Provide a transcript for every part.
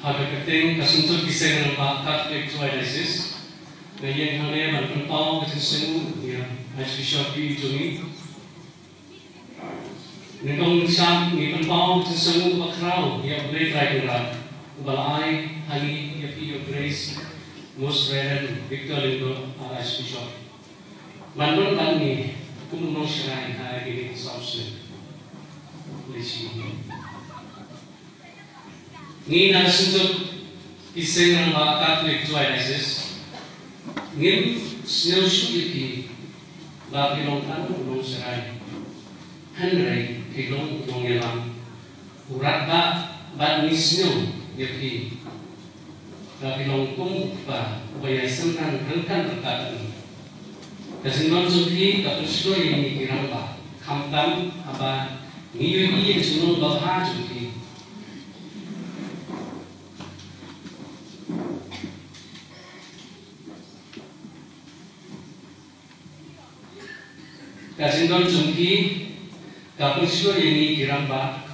Hagakating kasunod kisah ng Catholic JOWAI ngayon hanggang magpapao kasunod niya Archbishop Lyngdoh nitong siyam ni pagpapao kasunod bakraw niya boleh try kurang balai hari niya Your Grace Most Reverend Victor Lyngdoh Archbishop manun kami kumunong siya hari ini sausen lesi ni nasunod kisah ng Catholic JOWAI ngin snow shuki ba pilong kan ulong serai hanrei pilong ulong yelang urat ba ni snow yaki ba pilong kum ba ubaya senang rengkan berkatan kasingon suki katuslo ini kirang ba kamtam aba niyu yang sunung ba ha suki kasingon jumki kapuslo ini kiramba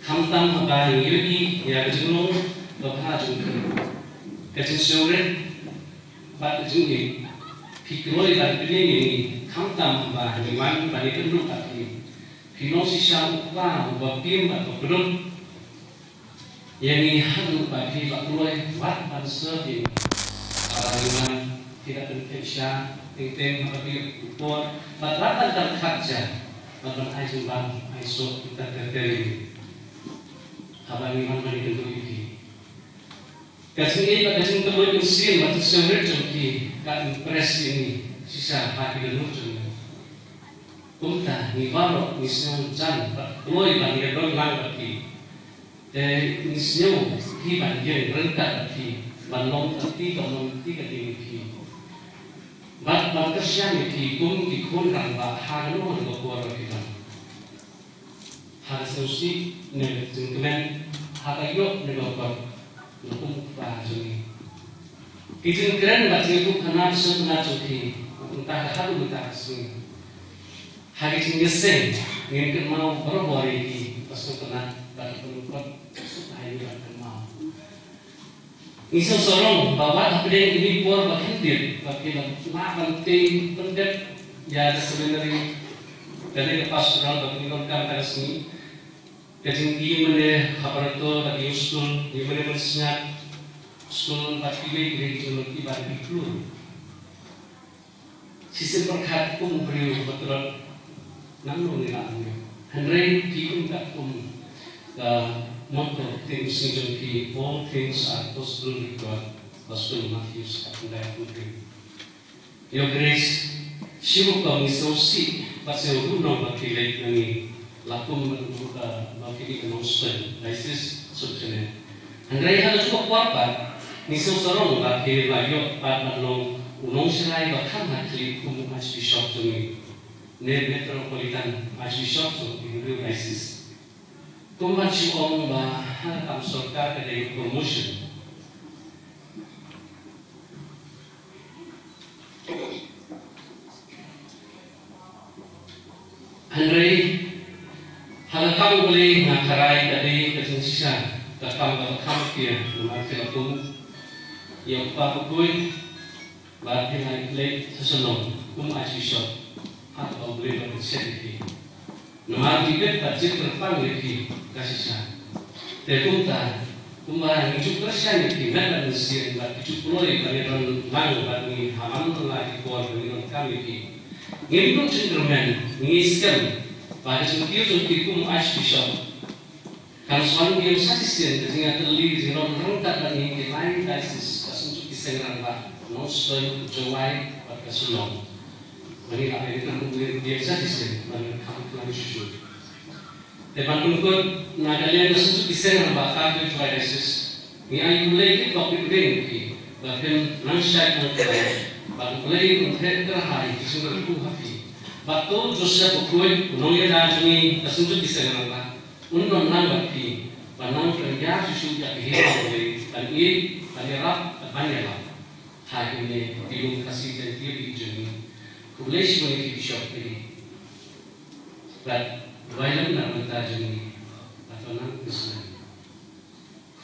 kamtam haba yudi ya junung lokha jumki kasinsoren bat jumki pikroi bat ini kamtam haba liman bani penduk tapi pinosi syam ukla wapim atau belum yang hadu bagi bakuloi wat banser ini liman tidak terkesan ting apabila upor batratan terkaca batratan aisu bang aisu kita terteri habang iman mani tentu ini kasih pada sini terlalu mesin batu semer joki kan impres ini sisa hati dan muncul kumta ni baru nisnya jan loi bang ya dong lang bagi nisnya hiban yang rentak bagi balong tapi balong tiga tinggi bat kerja ni kum dikun rang ba hanu han ko kita har sausi ne jengkemen hakayo ne ko nukum ba juni kijin keren ba jeku kana suna joki entah halu ta sing hari sing yesen ngin ke mau berbori ki pasu kena ba penukot supaya dia mau iso sorong bahwa update ini por bakindir bakilang penting pendet ya sebenarnya dari pastoral bakilang kan resmi jadi di mana kabar itu bagi usul di mana bersenyap usul bagi gereja lagi bagi keluar sisi berkat pun beri betul namun nilainya Henry dikum tak pun motto things in all things are possible with God. Gospel Matthew chapter 9. Your Grace, siapa kau misosi pasal gunung bagi lagi ni lakum berbuka bagi kemonstran. Isis subjene. Andai hal cukup apa? Misosorong bagi layu pada long unong serai bahkan hati kumu Archbishop tu ni metropolitan Archbishop tu di Isis. Kumbaci om ba tam sorka kedai promotion Andrei halakam boleh ngakarai dari kesensisan takam bakam kia nomor telefon yang pakui bagi naik lek sesenong Archbishop atau boleh bersedih nomor tiga budget terpang lagi kasihnya. Terpunta, kemarin itu persen itu mana mesin bagi cupuloi bagi orang lang bagi hamam lagi kuat bagi kami ini. Ini pun cenderung mengiskan pada sungkiu kum Archbishop. Kalau soal dia satisfied dengan terlihat dengan rentak dan yang lain basis kasus kisah bah non-stop JOWAI pada sulung. Bagi apa itu kemudian dia satisfied dengan kamu telah disyukur. Depan pungkut nagalian kasus kisah bah Catholic JOWAI ni ayu mulai kita pikir ni bahkan nansai angkai bahkan mulai untuk terhari kisah berkuhati. Waktu Joseph Okui unoya dajuni kasus kisah bah unon nambati panang kerja susu yang hilang dari dan ini panirap panirap hari ini dilung kasih dan dia dijuni boleh sebagai bishop ini dan banyak nak mentajuni atau nak Islam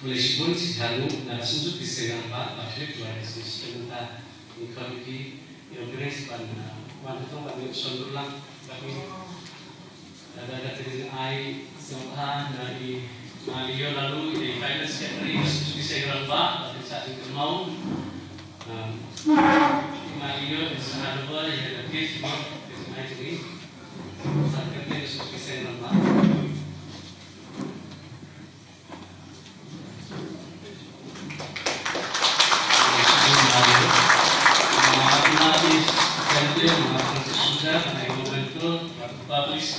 Malaysia si halu na sunjuk di segang pak Archbishop JOWAI sementara ikut yang beres pada waktu itu pada sondur lang kami ada dari ai sementara dari Mario lalu di finance secretary di segang pak pada saat itu mau Mario sekarang boleh yang ada gift di mana ini saat itu di segang pak.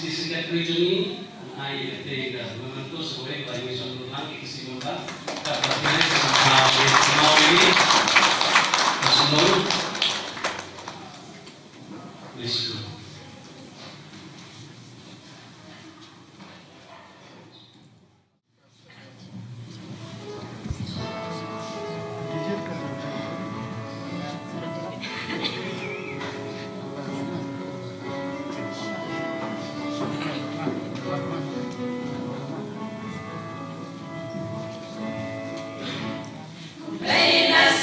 Di sekitar region ini, ai tidak membentuk sebagai bagian ulang istimewa karena semua ini seluruh risiko. Reina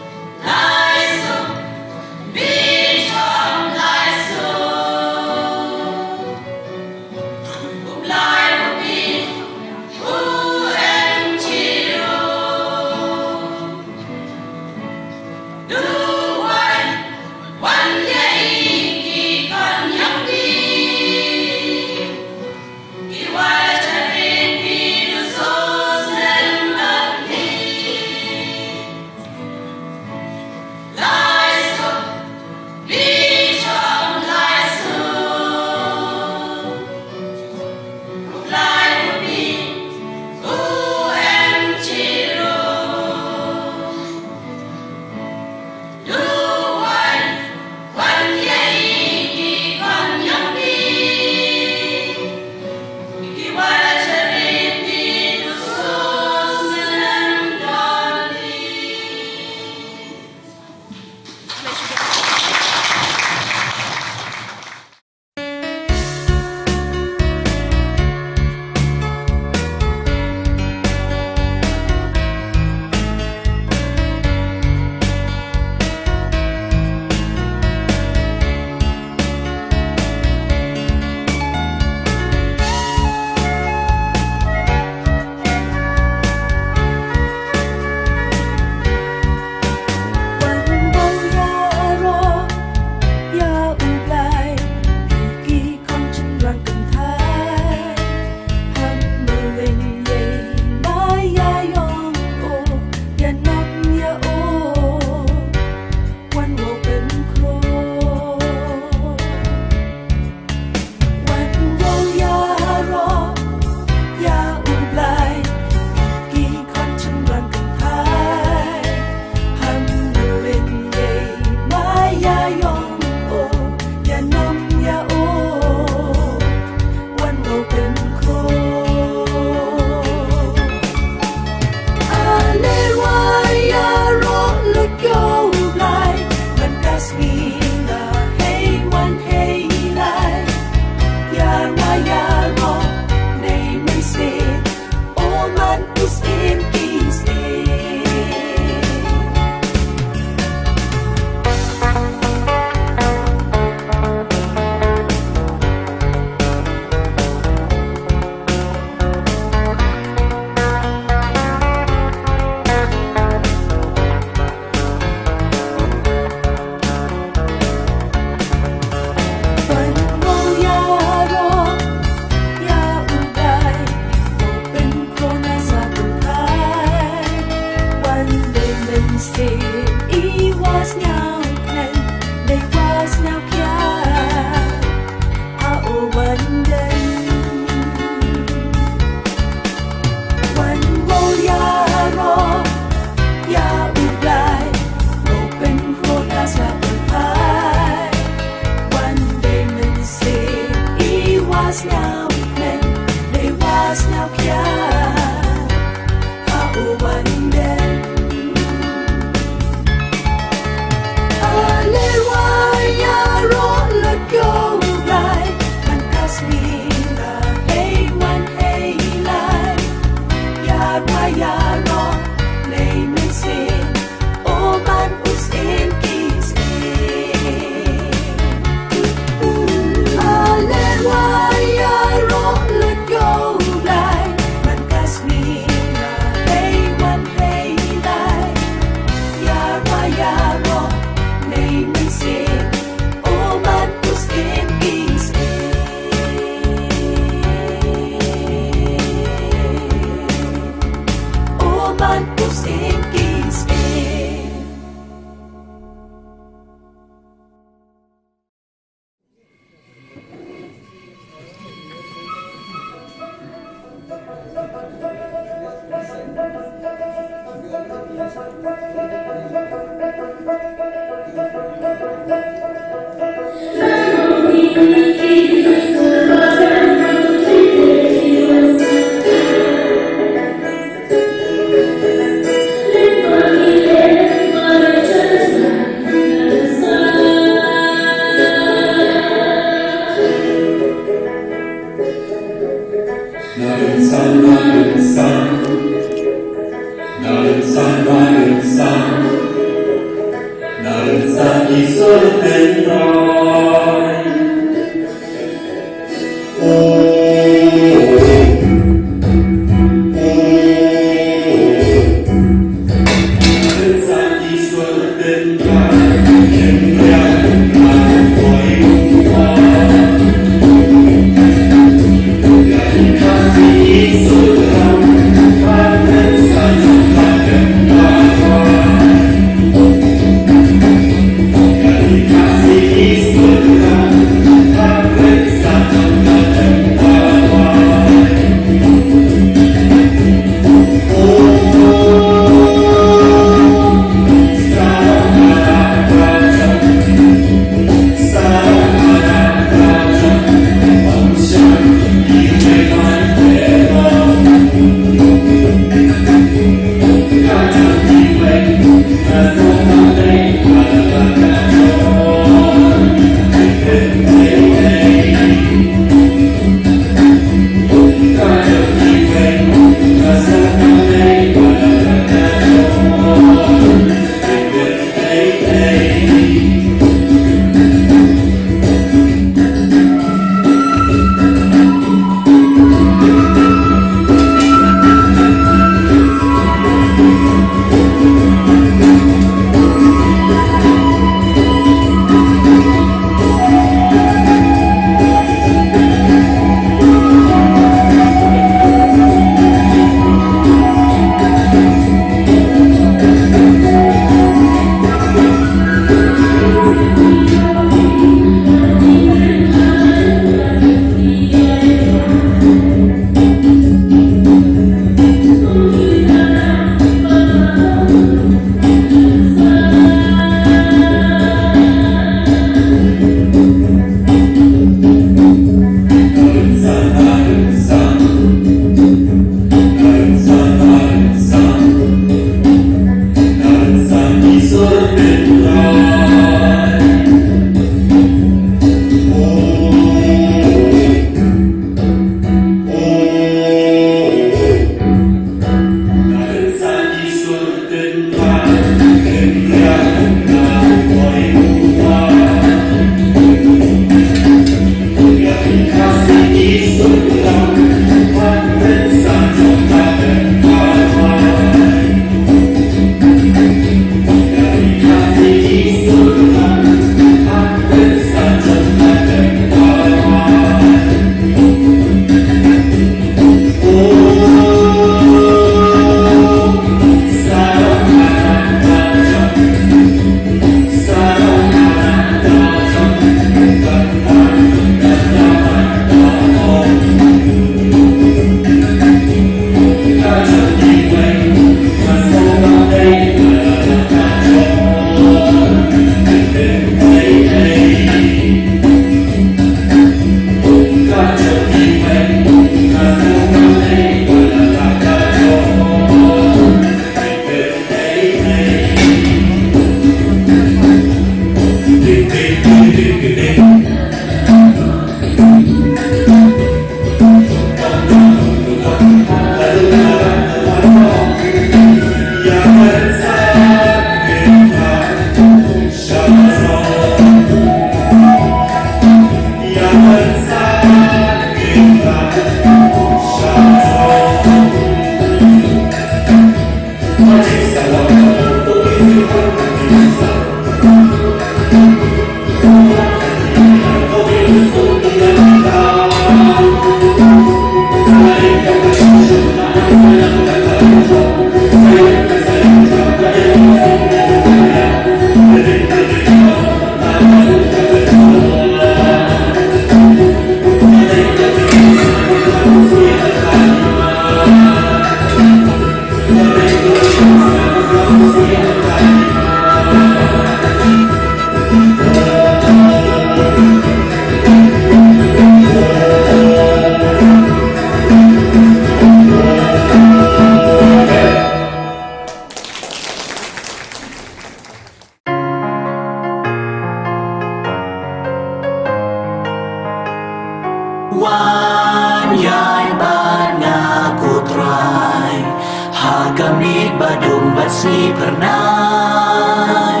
Badung bat sni pernai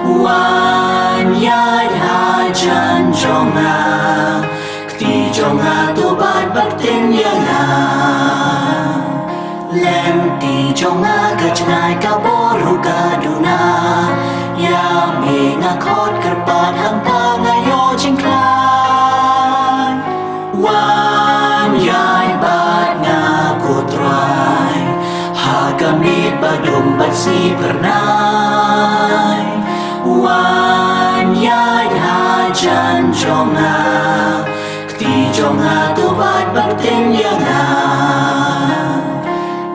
wan ya hajan jonga kti jonga tu bat batin yanga lenti jonga kacnai kaboru kaduna ya me ngakot kerpat hampa ngayo jingklai wan yai bat ngakutrai hagamit badum batsi pernai wan yai hajan jonga kti jonga tu bat batin yanga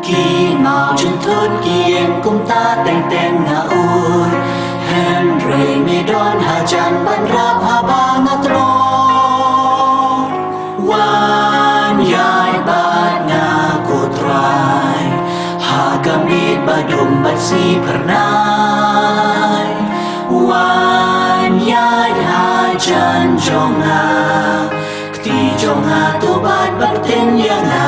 ki mau chân thốt kiên cung ta teng teng nga ur Henry mi don hajan ban rap haba nga tron wan yai bat nga kutrai hagamit badum batsi pernai wan yai hajan jonga kti jonga tu bat batin yanga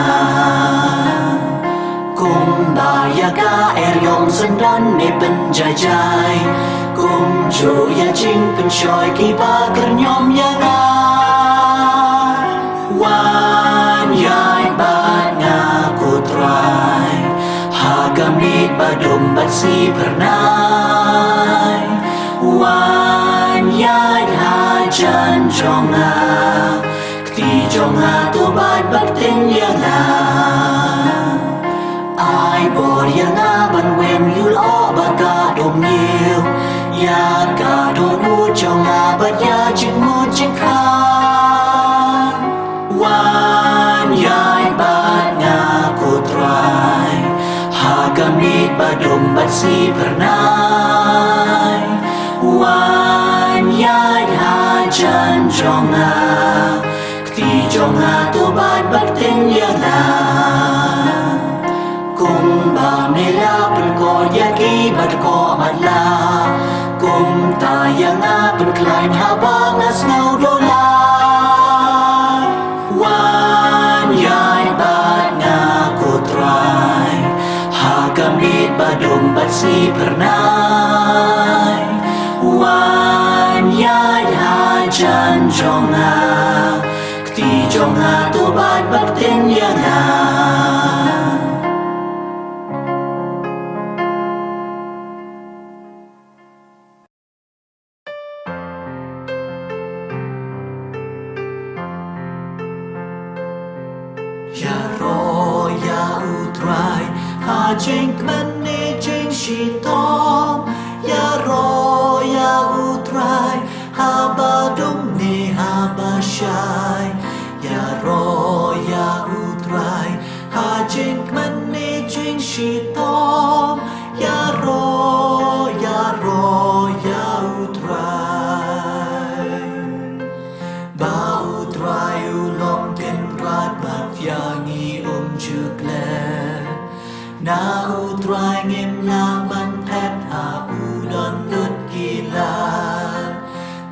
Kung bayaga eryong sendan ne penjajai Kung jo ya jing penshoy ki bakar nyom yanga Wan yai bat nga kutrai Hagamit badum batsi pernai Wan yai hajan jonga Kti jonga tu bat batin yanga Ai bor yanga ban wen yul o baga dom niu ya ga do nu jonga bat ya jing mu jing khan wan yai bat nga kutrai hagamit badum batsi pernai wan yai hajan jonga kti jonga tu bat batin yanga Kung ba nila pen ko yaki bat ko madla Kung taya nga pen klein habang as ngau dola Wan yai bat nga kutrai hagamit badum batsi pernai Wan yai hajan jonga kti jonga tu bat batin yanga Ya ro ya utrai ha jing mane jing shitom ya ro ya utrai ha badum ne ha bashai ya ro ya utrai ha jing mane jing shitom ya ro ya utrai ba utrai ulong ken rat bat yangi chukle na utrai ngim na ban pet ha udon dut gila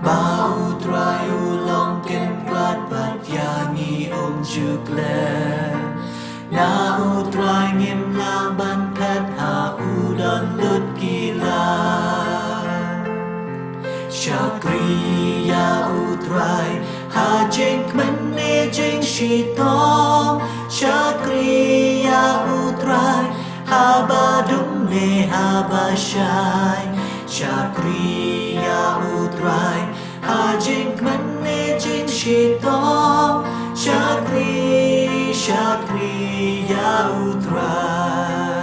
ba utrai ulong ken rat bat yangi chukle na utrai ngim na ban pet ha udon dut gila Shakri ya utrai ha jing mane jing shitom Shakri ya utrai ha badum ne ha bashai Shakri ya utrai ha jing mane jing shitom Shakri ya utrai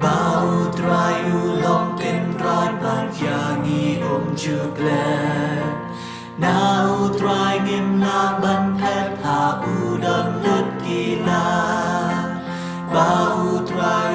ba utrai ulong ken rat bat yangi chukle na utrai ngim na ban pet ha udon lut gila ba utrai